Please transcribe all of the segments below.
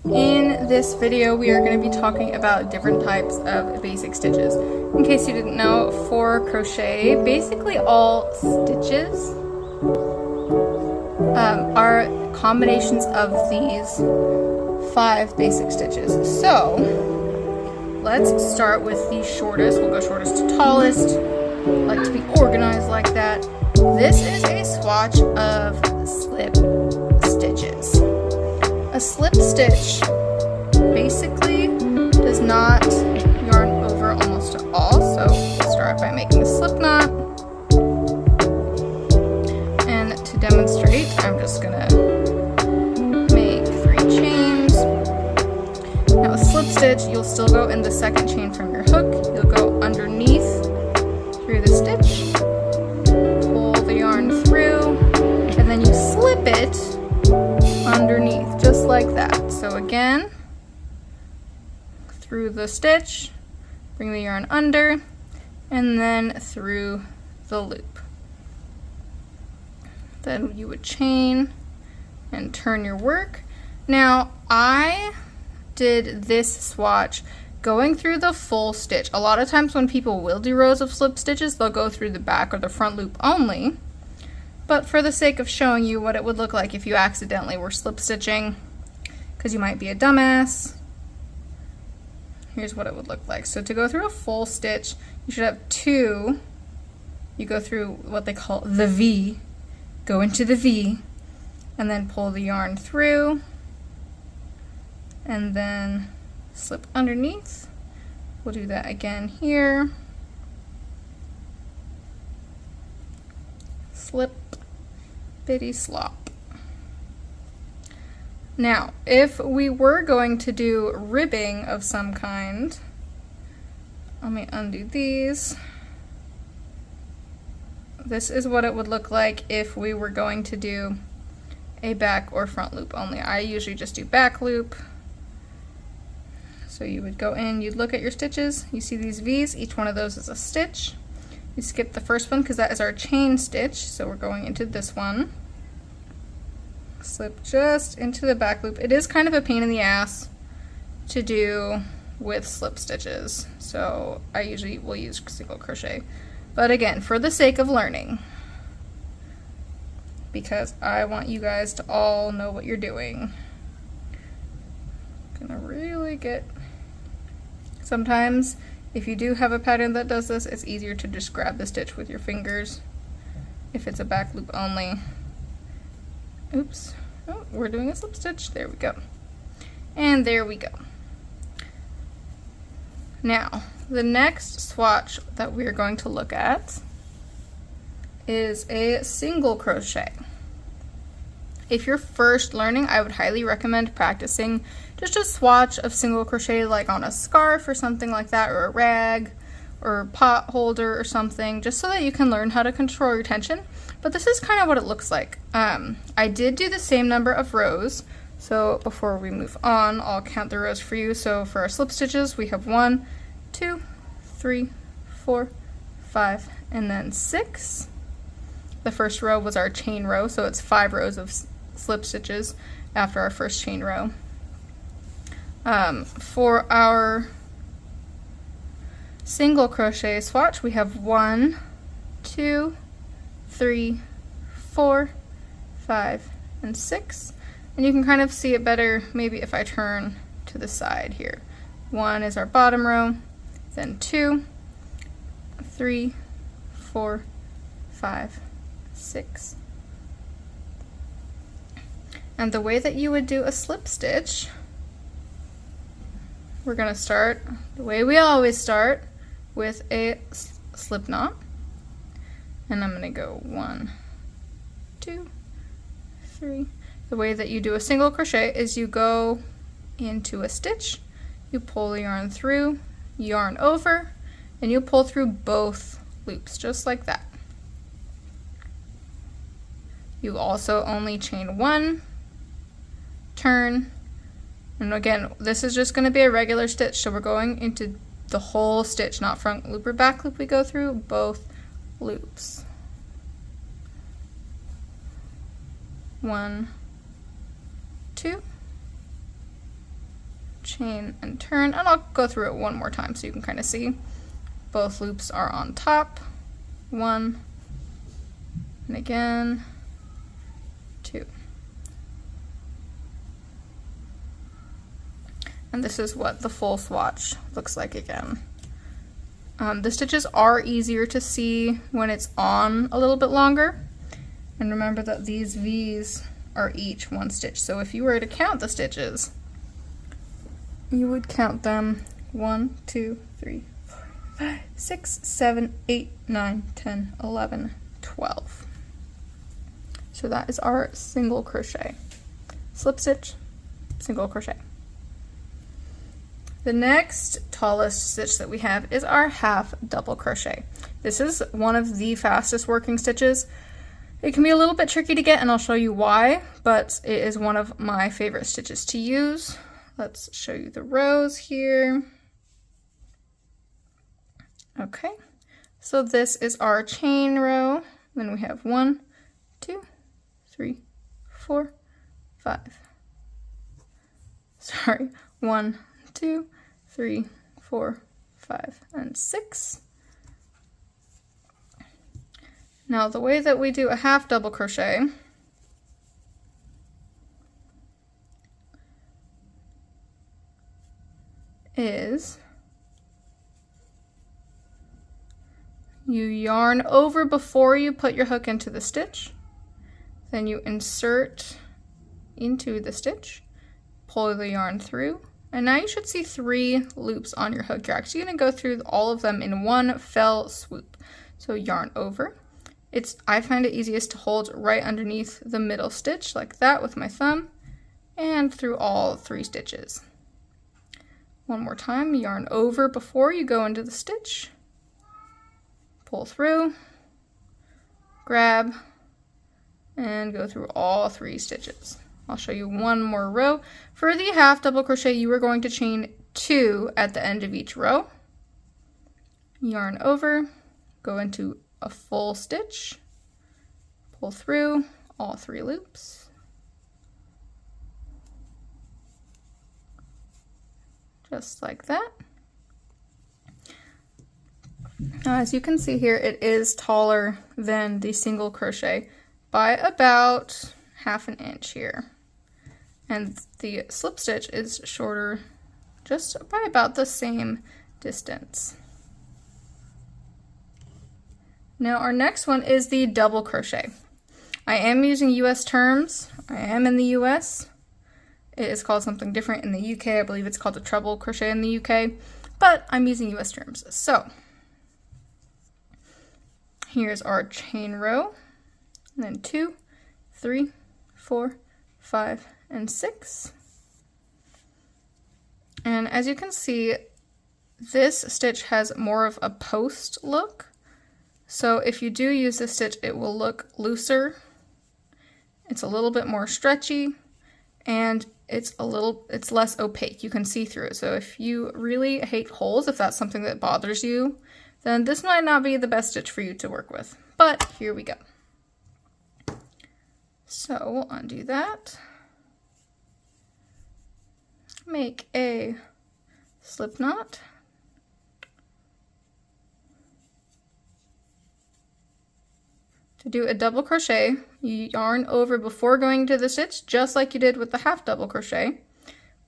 In this video, we are going to be talking about different types of basic stitches. In case you didn't know, for crochet, basically all stitches are combinations of these 5 basic stitches. So, let's start with the shortest. We'll go shortest to tallest. I like to be organized like that. This is a swatch of slip stitches. A slip stitch basically does not yarn over almost at all, so we'll start by making a slip knot. And to demonstrate, I'm just gonna make 3 chains. Now with slip stitch, you'll still go in the 2nd chain from your hook. You'll go underneath through the stitch, pull the yarn through, and then you slip it underneath, just like that. So again, through the stitch, bring the yarn under, and then through the loop. Then you would chain and turn your work. Now, I did this swatch going through the full stitch. A lot of times when people will do rows of slip stitches, they'll go through the back or the front loop only. But for the sake of showing you what it would look like if you accidentally were slip stitching, because you might be a dumbass, here's what it would look like. So to go through a full stitch, you should have 2. You go through what they call the V, go into the V, and then pull the yarn through, and then slip underneath. We'll do that again here. Slip, bitty slop. Now, if we were going to do ribbing of some kind, let me undo these. This is what it would look like if we were going to do a back or front loop only. I usually just do back loop. So you would go in, you'd look at your stitches, you see these V's, each one of those is a stitch. You skip the first one because that is our chain stitch, so we're going into this one. Slip just into the back loop. It is kind of a pain in the ass to do with slip stitches, so I usually will use single crochet. But again, for the sake of learning, because I want you guys to all know what you're doing. Gonna really get... Sometimes, if you do have a pattern that does this, it's easier to just grab the stitch with your fingers if it's a back loop only. Oops. Oh, we're doing a slip stitch. There we go. And there we go. Now, the next swatch that we're going to look at is a single crochet. If you're first learning, I would highly recommend practicing just a swatch of single crochet, like on a scarf or something like that, or a rag or a pot holder or something, just so that you can learn how to control your tension. But this is kind of what it looks like. I did do the same number of rows, so before we move on, I'll count the rows for you. So for our slip stitches, we have 1, 2, 3, 4, 5, and then 6. The first row was our chain row, so it's 5 rows of slip stitches after our first chain row. For our single crochet swatch, we have 1, 2, 3, 4, 5, and 6. And you can kind of see it better maybe if I turn to the side here. 1 is our bottom row, then 2, 3, 4, 5, 6. And the way that you would do a slip stitch, we're going to start the way we always start, with a slip knot. And I'm going to go 1, 2, 3. The way that you do a single crochet is you go into a stitch, you pull the yarn through, yarn over, and you pull through both loops, just like that. You also only chain 1, turn, and again, this is just going to be a regular stitch, so we're going into the whole stitch, not front loop or back loop. We go through both loops. 1, 2, chain and turn, and I'll go through it one more time so you can kind of see. Both loops are on top, 1, and again, 2. And this is what the full swatch looks like again. The stitches are easier to see when it's on a little bit longer. And remember that these V's are each 1 stitch. So if you were to count the stitches, you would count them 1, 2, 3, 4, 5, 6, 7, 8, 9, 10, 11, 12. So that is our single crochet. Slip stitch, single crochet. The next tallest stitch that we have is our half double crochet. This is one of the fastest working stitches. It can be a little bit tricky to get, and I'll show you why, but it is one of my favorite stitches to use. Let's show you the rows here. Okay, so this is our chain row. Then we have 1, 2, 3, 4, 5. Sorry, 1, 2, 3, 4, 5, and 6. Now the way that we do a half double crochet is you yarn over before you put your hook into the stitch, then you insert into the stitch, pull the yarn through, and now you should see 3 loops on your hook. You're actually going to go through all of them in one fell swoop. So yarn over. I find it easiest to hold right underneath the middle stitch like that with my thumb, and through all 3 stitches. One more time, yarn over before you go into the stitch, pull through, grab, and go through all 3 stitches. I'll show you one more row. For the half double crochet, you are going to chain 2 at the end of each row. Yarn over, go into a full stitch, pull through all 3 loops, just like that. Now, as you can see here, it is taller than the single crochet by about ½ an inch here. And the slip stitch is shorter just by about the same distance. Now our next one is the double crochet. I am using US terms. I am in the US. It is called something different in the UK. I believe it's called a treble crochet in the UK, but I'm using US terms. So here's our chain row, and then 2, 3, 4, 5, and 6. And as you can see, this stitch has more of a post look. So if you do use this stitch, it will look looser. It's a little bit more stretchy, and it's less opaque. You can see through it. So if you really hate holes, if that's something that bothers you, then this might not be the best stitch for you to work with. But here we go. So we'll undo that. Make a slip knot. To do a double crochet, you yarn over before going to the stitch, just like you did with the half double crochet.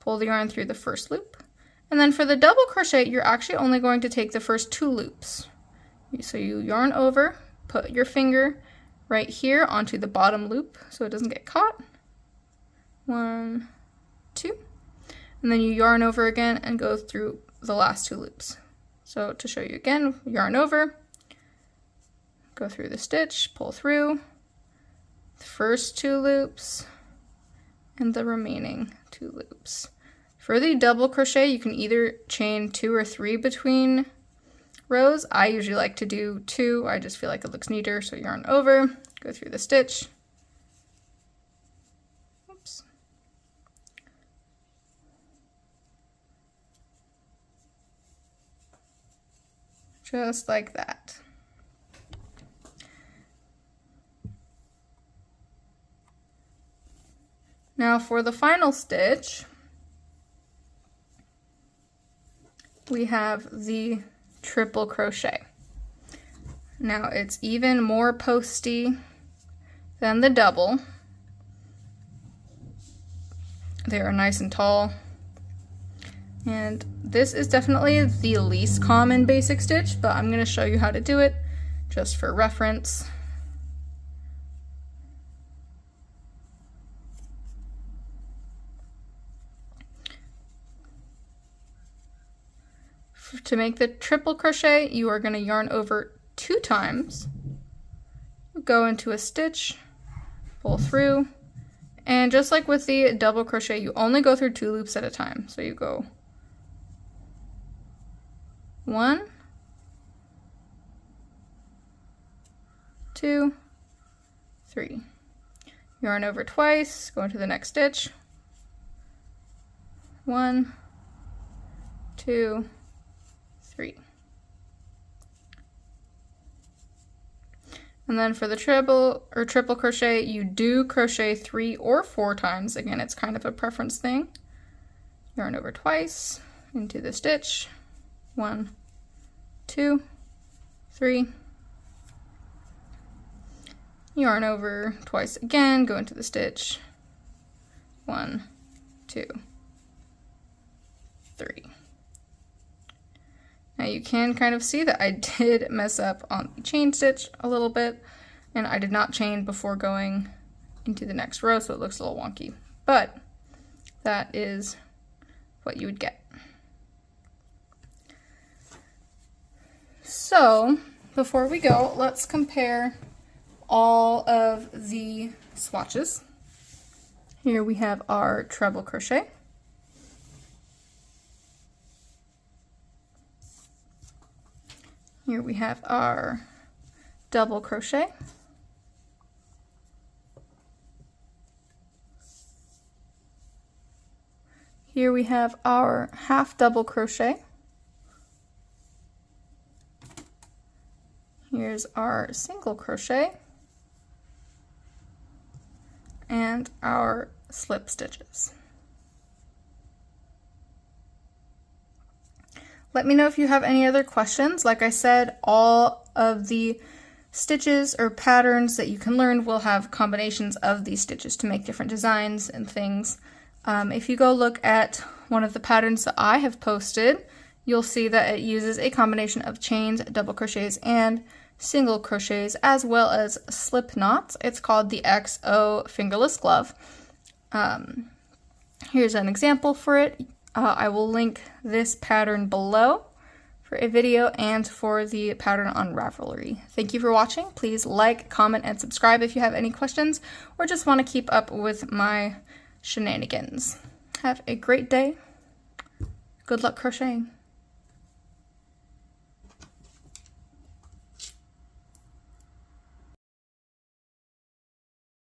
Pull the yarn through the first loop. And then for the double crochet, you're actually only going to take the first 2 loops. So you yarn over, put your finger right here onto the bottom loop so it doesn't get caught. 1, 2. And then you yarn over again and go through the last 2 loops. So to show you again, yarn over, go through the stitch, pull through the first 2 loops and the remaining 2 loops. For the double crochet, you can either chain 2 or 3 between rows. I usually like to do 2. I just feel like it looks neater. So yarn over, go through the stitch. Oops. Just like that. Now for the final stitch, we have the triple crochet. Now it's even more posty than the double. They are nice and tall. And this is definitely the least common basic stitch, but I'm going to show you how to do it just for reference. To make the triple crochet, you are going to yarn over 2 times, go into a stitch, pull through, and just like with the double crochet, you only go through 2 loops at a time. So you go 1, 2, 3. Yarn over twice, go into the next stitch, 1, 2, 3. And then for the triple crochet, you do crochet 3 or 4 times. Again, it's kind of a preference thing. Yarn over twice into the stitch, 1, 2, 3. Yarn over twice again, go into the stitch, 1, 2, 3. Now you can kind of see that I did mess up on the chain stitch a little bit, and I did not chain before going into the next row, so it looks a little wonky. But that is what you would get. So before we go, let's compare all of the swatches. Here we have our treble crochet. Here we have our double crochet. Here we have our half double crochet. Here's our single crochet and our slip stitches. Let me know if you have any other questions. Like I said, all of the stitches or patterns that you can learn will have combinations of these stitches to make different designs and things. If you go look at one of the patterns that I have posted, you'll see that it uses a combination of chains, double crochets, and single crochets, as well as slip knots. It's called the XO fingerless glove. Here's an example for it. I will link this pattern below for a video and for the pattern on Ravelry. Thank you for watching. Please like, comment, and subscribe if you have any questions or just want to keep up with my shenanigans. Have a great day. Good luck crocheting.